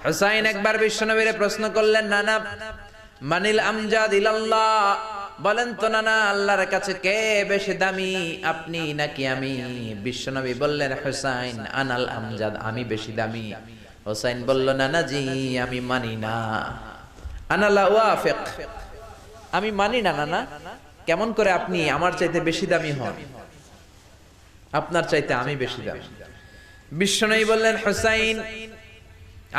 হুসাইন একবার বিশ্বনবীরে প্রশ্ন করলেন, নানা মানিল আমজাদ ইলাল্লাহ, বলেন তো নানা আল্লাহর কাছে কে বেশি দামি, আপনি নাকি আমি? বিশ্বনবী বললেন, হুসাইন আনাল আমজাদ, আমি বেশি দামি। হুসাইন বলল, নানা জি আমি মানি না, আনা লা ওয়াফিক, আমি মানি না নানা। কেমন করে আপনি আমার চাইতে বেশি দামি হন? আপনার চাইতে আমি বেশি দামি। বিশ্বনবী বললেন, হুসাইন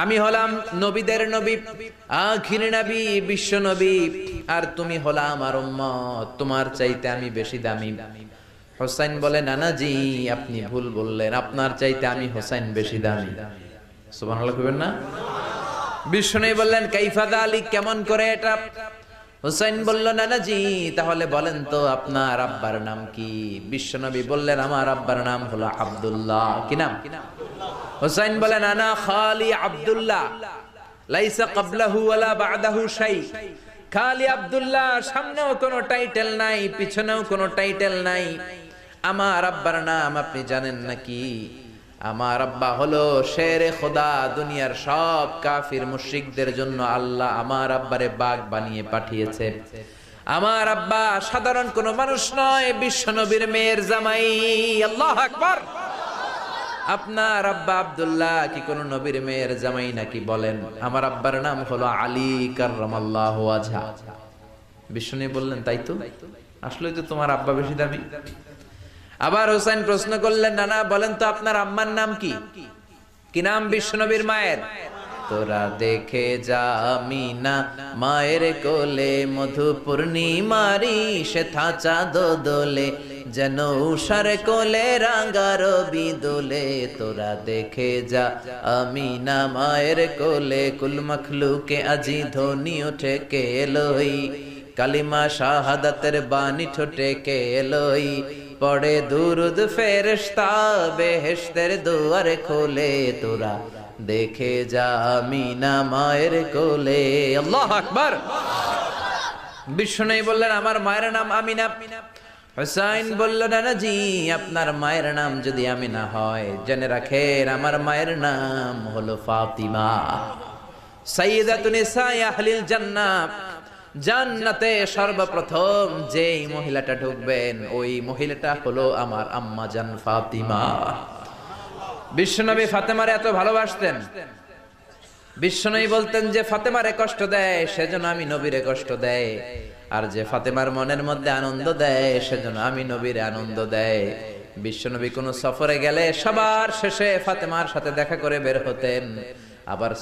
আমি হলাম নবীদের নবী, আখির নবী বিশ্ব নবী, আর তুমি হলা আমার উম্মত, তোমার চাইতে আমি বেশি দামি। হুসাইন বলে, নানা জি আপনি ভুল বললেন, আপনার চাইতে আমি হুসাইন বেশি দামি। সুবহানাল্লাহ কইবেন না? বিশ্বনবী বললেন, কাইফা যালিক, কেমন করে এটা? হুসাইন বলল, নানা জি তাহলে বলেন তো আপনার আব্বার নাম কি? বিশ্বনবী বললেন, আমার আব্বার নাম হলো আব্দুল্লাহ। কি নাম? হুসাইন বলেন, আনা খালি আব্দুল্লাহ, লাইসা ক্বাবলাহু ওয়ালা বা'দাহু শাই। খালি আব্দুল্লাহ, সামনেও কোনো টাইটেল নাই, পিছনেও কোনো টাইটেল নাই। আমার আব্বার নাম আপনি জানেন নাকি? আমার আব্বা হলো শেরে খোদা, দুনিয়ার সব কাফির মুশরিকদের জন্য আল্লাহ আমার আব্বারে বাগ বানিয়ে পাঠিয়েছে। আমার আব্বা সাধারণ কোনো মানুষ নয়, বিশ্ব নবীর মেয়ের জামাই। আল্লাহু আকবার। আপনার আব্বা আব্দুল্লাহ কি কোন নবীর মেয়ের জামাই নাকি? বলেন, আমার আব্বার নাম হলো আলী কাররামাল্লাহু ওয়াজহা। বিষ্ণু বললেন, তাই তো, আসলেই তো তোমার আব্বা বেশি দামি। আবার হুসাইন প্রশ্ন করলেন, নানা বলেন তো আপনার আম্মার নাম কি? কি নাম বিশ্বনবীর মায়ের? তোরা দেখে যা আমিনা মায়ের কোলে, মধু পূর্ণিমারি সেথা চাঁদ দোলে, যেন উষার কোলে রাঙা রবি দোলে। তোরা দেখে যা আমিনা মায়ের কোলে, কুল মখলুকে আজি ধ্বনি ওঠে কে এলোই, কালিমা শাহাদাতের বাণী ঠোঁটে কে এলোই, পড়ে দুরুদ ফেরেশতা বেহেশতের দুয়ার খোলে। তোরা দেখে যা আমিনা মায়ের কোলে। আল্লাহু আকবার। বিশ্বনবী বললেন, আমার মায়ের নাম আমিনা। হুসাইন বলল, নানা জি আপনার মায়ের নাম যদি আমিনা হয়, জেনে রাখেন আমার মায়ের নাম হলো ফাতিমা, সাইয়্যিদাতু নিসাই আহলিল জান্নাহ। জান্নাতে সর্বপ্রথম যেই মহিলাটা ঢুকবেন, ওই মহিলাটা হলো আমার আম্মা জান ফাতিমা। বিশ্বনবী ফাতেমারে এত ভালোবাসতেন, বিশ্বনবী বলতেন যে ফাতেমারে কষ্ট দেয় সেজন্য আমি নবীরে কষ্ট দেয়, আর যে ফাতেমার মনের মধ্যে আনন্দ দেয় সেজন্য আমি নবীরে আনন্দ দেয়। বিশ্বনবী কোন সফরে গেলে সবার শেষে ফাতেমার সাথে দেখা করে বের হতেন। আবার